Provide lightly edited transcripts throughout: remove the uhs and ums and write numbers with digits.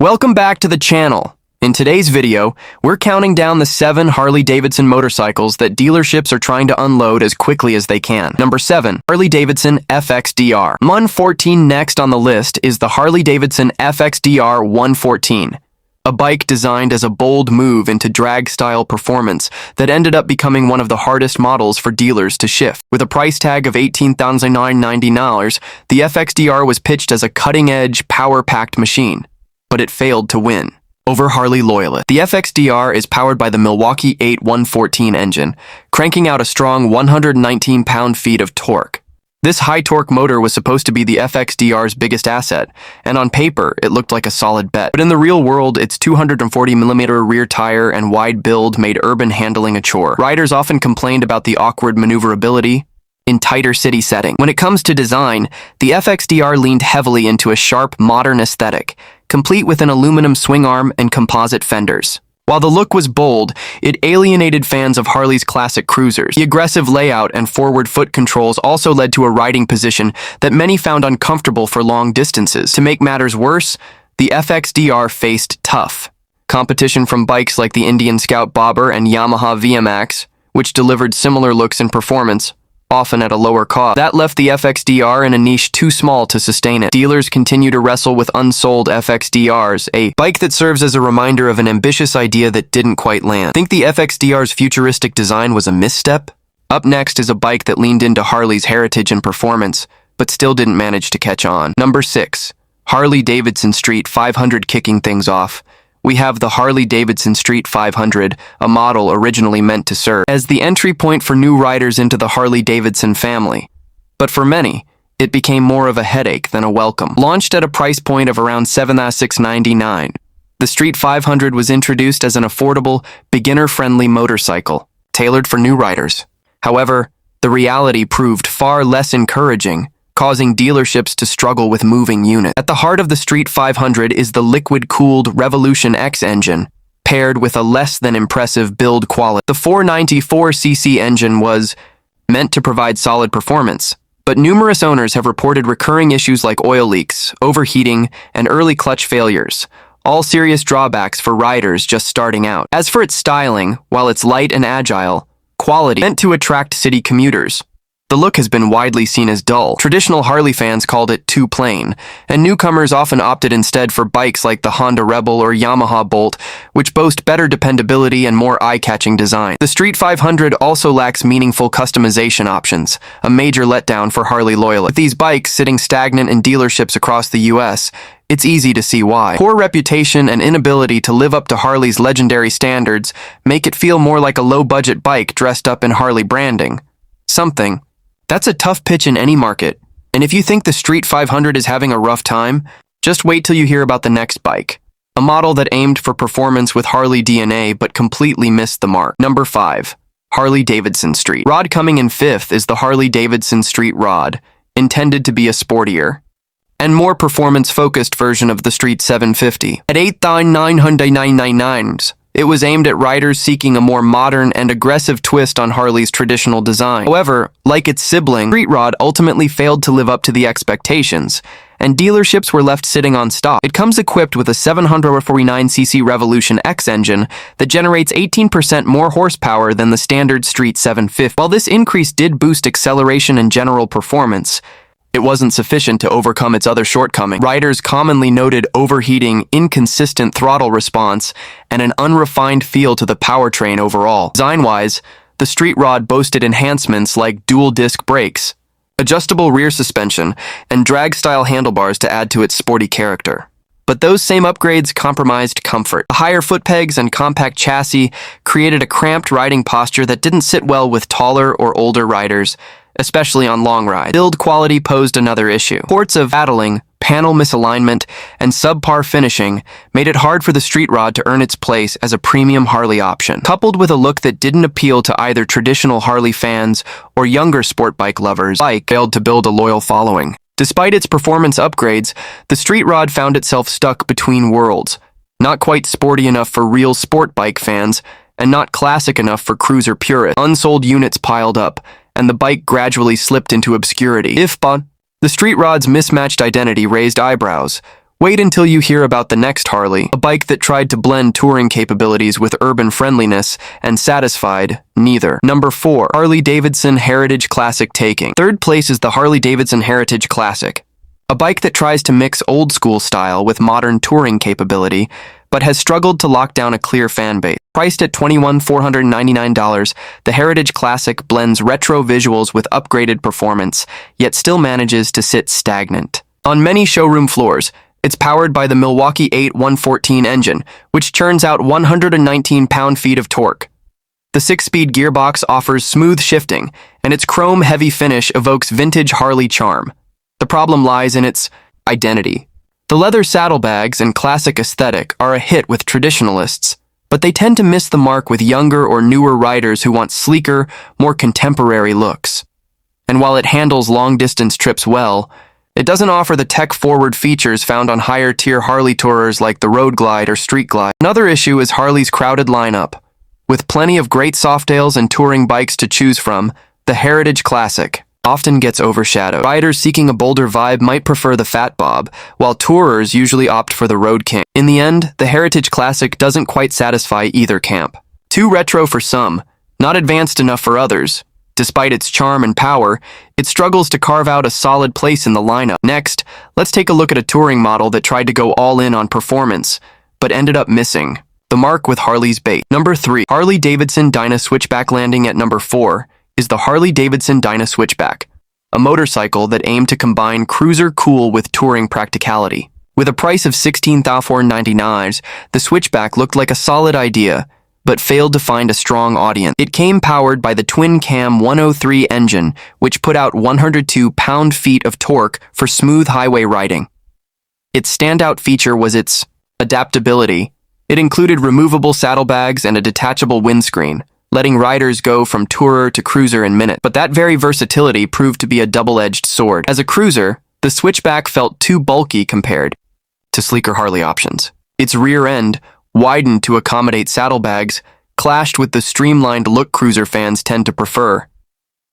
Welcome back to the channel. In today's video, we're counting down the 7 Harley-Davidson motorcycles that dealerships are trying to unload as quickly as they can. Number 7. Harley-Davidson FXDR. 114 next on the list is the Harley-Davidson FXDR 114. A bike designed as a bold move into drag-style performance that ended up becoming one of the hardest models for dealers to shift. With a price tag of $18,990, the FXDR was pitched as a cutting-edge, power-packed machine, but it failed to win over Harley loyalists. The FXDR is powered by the Milwaukee 8 114 engine, cranking out a strong 119 pound-feet of torque. This high-torque motor was supposed to be the FXDR's biggest asset, and on paper, it looked like a solid bet. But in the real world, its 240mm rear tire and wide build made urban handling a chore. Riders often complained about the awkward maneuverability in tighter city settings. When it comes to design, the FXDR leaned heavily into a sharp, modern aesthetic, complete with an aluminum swing arm and composite fenders. While the look was bold, it alienated fans of Harley's classic cruisers. The aggressive layout and forward foot controls also led to a riding position that many found uncomfortable for long distances. To make matters worse, the FXDR faced tough competition from bikes like the Indian Scout Bobber and Yamaha VMAX, which delivered similar looks and performance, often at a lower cost. That left the FXDR in a niche too small to sustain it. Dealers continue to wrestle with unsold FXDRs, a bike that serves as a reminder of an ambitious idea that didn't quite land. Think the FXDR's futuristic design was a misstep? Up next is a bike that leaned into Harley's heritage and performance, but still didn't manage to catch on. Number 6. Harley-Davidson Street 500. Kicking things off, we have the Harley-Davidson Street 500, a model originally meant to serve as the entry point for new riders into the Harley-Davidson family. But for many, it became more of a headache than a welcome. Launched at a price point of around $7,699, the Street 500 was introduced as an affordable, beginner-friendly motorcycle, tailored for new riders. However, the reality proved far less encouraging, causing dealerships to struggle with moving units. At the heart of the Street 500 is the liquid-cooled Revolution X engine, paired with a less than impressive build quality. The 494cc engine was meant to provide solid performance, but numerous owners have reported recurring issues like oil leaks, overheating, and early clutch failures, all serious drawbacks for riders just starting out. As for its styling, while it's light and agile, quality meant to attract city commuters, the look has been widely seen as dull. Traditional Harley fans called it too plain, and newcomers often opted instead for bikes like the Honda Rebel or Yamaha Bolt, which boast better dependability and more eye-catching design. The Street 500 also lacks meaningful customization options, a major letdown for Harley loyalists. With these bikes sitting stagnant in dealerships across the US, it's easy to see why. Poor reputation and inability to live up to Harley's legendary standards make it feel more like a low-budget bike dressed up in Harley branding. That's a tough pitch in any market, and if you think the Street 500 is having a rough time, just wait till you hear about the next bike, a model that aimed for performance with Harley DNA but completely missed the mark. Number 5. Harley-Davidson Street. Rod coming in 5th is the Harley-Davidson Street Rod, intended to be a sportier and more performance-focused version of the Street 750. At $8,999, it was aimed at riders seeking a more modern and aggressive twist on Harley's traditional design. However, like its sibling, Street Rod ultimately failed to live up to the expectations, and dealerships were left sitting on stock. It comes equipped with a 749cc Revolution X engine that generates 18% more horsepower than the standard Street 750. While this increase did boost acceleration and general performance, it wasn't sufficient to overcome its other shortcomings. Riders commonly noted overheating, inconsistent throttle response, and an unrefined feel to the powertrain overall. Design-wise, the Street Rod boasted enhancements like dual-disc brakes, adjustable rear suspension, and drag-style handlebars to add to its sporty character. But those same upgrades compromised comfort. The higher foot pegs and compact chassis created a cramped riding posture that didn't sit well with taller or older riders, especially on long rides. Build quality posed another issue. Reports of rattling, panel misalignment, and subpar finishing made it hard for the Street Rod to earn its place as a premium Harley option. Coupled with a look that didn't appeal to either traditional Harley fans or younger sport bike lovers, the bike failed to build a loyal following. Despite its performance upgrades, the Street Rod found itself stuck between worlds, not quite sporty enough for real sport bike fans, and not classic enough for cruiser purists. Unsold units piled up, and the bike gradually slipped into obscurity. The Street Rod's mismatched identity raised eyebrows, Wait until you hear about the next Harley, a bike that tried to blend touring capabilities with urban friendliness and satisfied neither. Number 4. Harley-Davidson Heritage Classic Taking. Third place is the Harley-Davidson Heritage Classic, a bike that tries to mix old-school style with modern touring capability, but has struggled to lock down a clear fan base. Priced at $21,499, the Heritage Classic blends retro visuals with upgraded performance, yet still manages to sit stagnant. On many showroom floors, it's powered by the Milwaukee 8 114 engine, which churns out 119 pound-feet of torque. The 6-speed gearbox offers smooth shifting, and its chrome-heavy finish evokes vintage Harley charm. The problem lies in its identity. The leather saddlebags and classic aesthetic are a hit with traditionalists, but they tend to miss the mark with younger or newer riders who want sleeker, more contemporary looks. And while it handles long-distance trips well, it doesn't offer the tech-forward features found on higher-tier Harley tourers like the Road Glide or Street Glide. Another issue is Harley's crowded lineup. With plenty of great softails and touring bikes to choose from, the Heritage Classic often gets overshadowed. Riders seeking a bolder vibe might prefer the Fat Bob, while tourers usually opt for the Road King. In the end, the Heritage Classic doesn't quite satisfy either camp. Too retro for some, not advanced enough for others. Despite its charm and power, it struggles to carve out a solid place in the lineup. Next, let's take a look at a touring model that tried to go all in on performance, but ended up missing the mark with Harley's bait. Number 3. Harley-Davidson Dyna Switchback. Landing at number 4 is the Harley-Davidson Dyna Switchback, a motorcycle that aimed to combine cruiser cool with touring practicality. With a price of $16,499, the Switchback looked like a solid idea, but failed to find a strong audience. It came powered by the twin-cam 103 engine, which put out 102 pound-feet of torque for smooth highway riding. Its standout feature was its adaptability. It included removable saddlebags and a detachable windscreen, letting riders go from tourer to cruiser in minutes. But that very versatility proved to be a double-edged sword. As a cruiser, the Switchback felt too bulky compared to sleeker Harley options. Its rear end, widened to accommodate saddlebags, clashed with the streamlined look cruiser fans tend to prefer.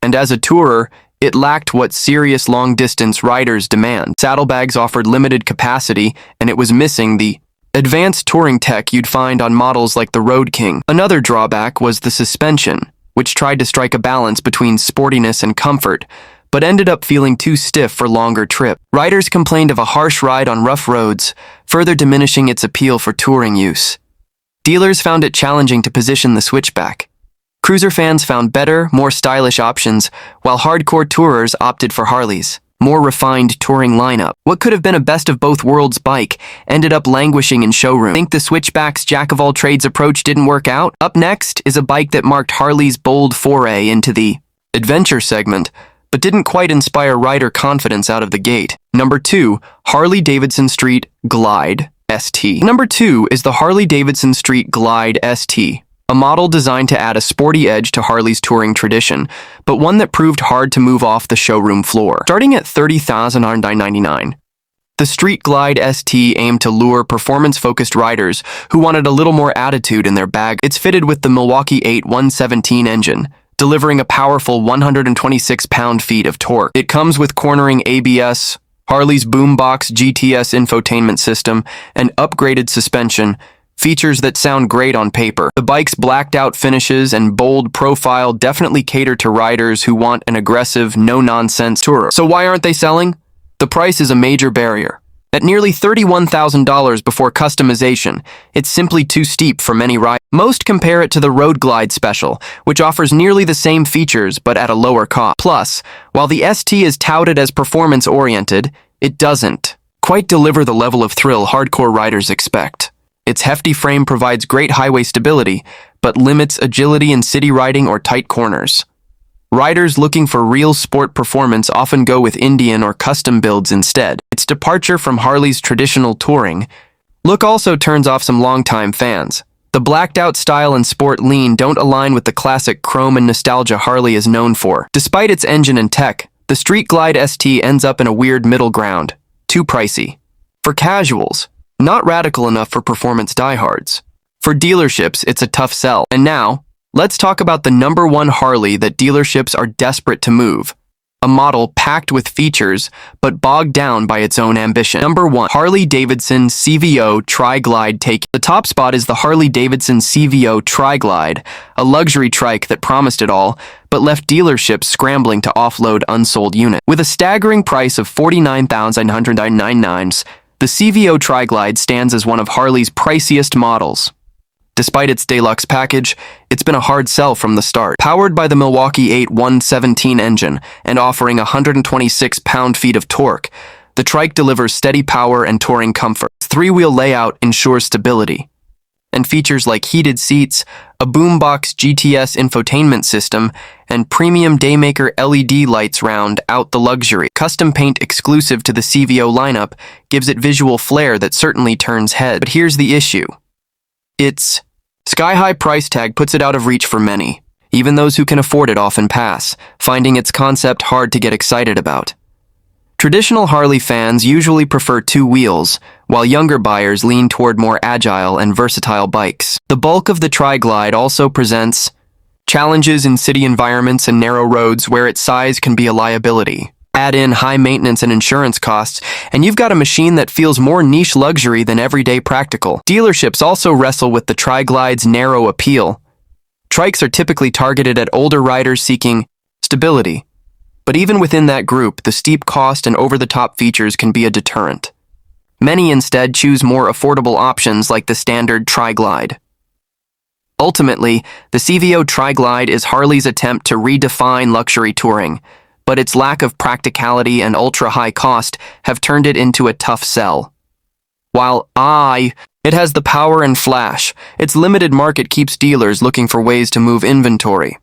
And as a tourer, it lacked what serious long-distance riders demand. Saddlebags offered limited capacity, and it was missing the advanced touring tech you'd find on models like the Road King. Another drawback was the suspension, which tried to strike a balance between sportiness and comfort, but ended up feeling too stiff for longer trips. Riders complained of a harsh ride on rough roads, further diminishing its appeal for touring use. Dealers found it challenging to position the Switchback. Cruiser fans found better, more stylish options, while hardcore tourers opted for Harley's more refined touring lineup. What could have been a best-of-both-worlds bike ended up languishing in showroom. Think the Switchback's jack-of-all-trades approach didn't work out? Up next is a bike that marked Harley's bold foray into the adventure segment, but didn't quite inspire rider confidence out of the gate. Number 2, Harley-Davidson Street Glide ST. Number 2 is the Harley-Davidson Street Glide ST, a model designed to add a sporty edge to Harley's touring tradition, but one that proved hard to move off the showroom floor. Starting at $30,999, the Street Glide ST aimed to lure performance-focused riders who wanted a little more attitude in their bag. It's fitted with the Milwaukee 8 117 engine, delivering a powerful 126 pound-feet of torque. It comes with cornering ABS, Harley's Boombox GTS infotainment system, and upgraded suspension, features that sound great on paper. The bike's blacked-out finishes and bold profile definitely cater to riders who want an aggressive, no-nonsense tourer. So why aren't they selling? The price is a major barrier. At nearly $31,000 before customization, it's simply too steep for many riders. Most compare it to the Road Glide Special, which offers nearly the same features but at a lower cost. Plus, while the ST is touted as performance-oriented, it doesn't quite deliver the level of thrill hardcore riders expect. Its hefty frame provides great highway stability, but limits agility in city riding or tight corners. Riders looking for real sport performance often go with Indian or custom builds instead. Its departure from Harley's traditional touring look also turns off some longtime fans. The blacked-out style and sport lean don't align with the classic chrome and nostalgia Harley is known for. Despite its engine and tech, the Street Glide ST ends up in a weird middle ground. Too pricey. For casuals, not radical enough for performance diehards. For dealerships, it's a tough sell. And now, let's talk about the number 1 Harley that dealerships are desperate to move. a model packed with features, but bogged down by its own ambition. Number 1. Harley-Davidson CVO Tri-Glide Take. The top spot is the Harley-Davidson CVO Tri-Glide, a luxury trike that promised it all, but left dealerships scrambling to offload unsold units. With a staggering price of $49,999, the CVO Tri-Glide stands as one of Harley's priciest models. Despite its deluxe package, it's been a hard sell from the start. Powered by the Milwaukee 8 117 engine and offering 126 pound-feet of torque, the trike delivers steady power and touring comfort. Its three-wheel layout ensures stability, and features like heated seats, a boombox GTS infotainment system, and premium Daymaker LED lights round out the luxury. Custom paint exclusive to the CVO lineup gives it visual flair that certainly turns heads. But here's the issue. Its sky-high price tag puts it out of reach for many. Even those who can afford it often pass, finding its concept hard to get excited about. Traditional Harley fans usually prefer two wheels, while younger buyers lean toward more agile and versatile bikes. The bulk of the Tri-Glide also presents challenges in city environments and narrow roads where its size can be a liability. Add in high maintenance and insurance costs, and you've got a machine that feels more niche luxury than everyday practical. Dealerships also wrestle with the Tri-Glide's narrow appeal. Trikes are typically targeted at older riders seeking stability, but even within that group, the steep cost and over-the-top features can be a deterrent. Many instead choose more affordable options like the standard Tri-Glide. Ultimately, the CVO Tri-Glide is Harley's attempt to redefine luxury touring, but its lack of practicality and ultra-high cost have turned it into a tough sell. While it has the power and flash, its limited market keeps dealers looking for ways to move inventory.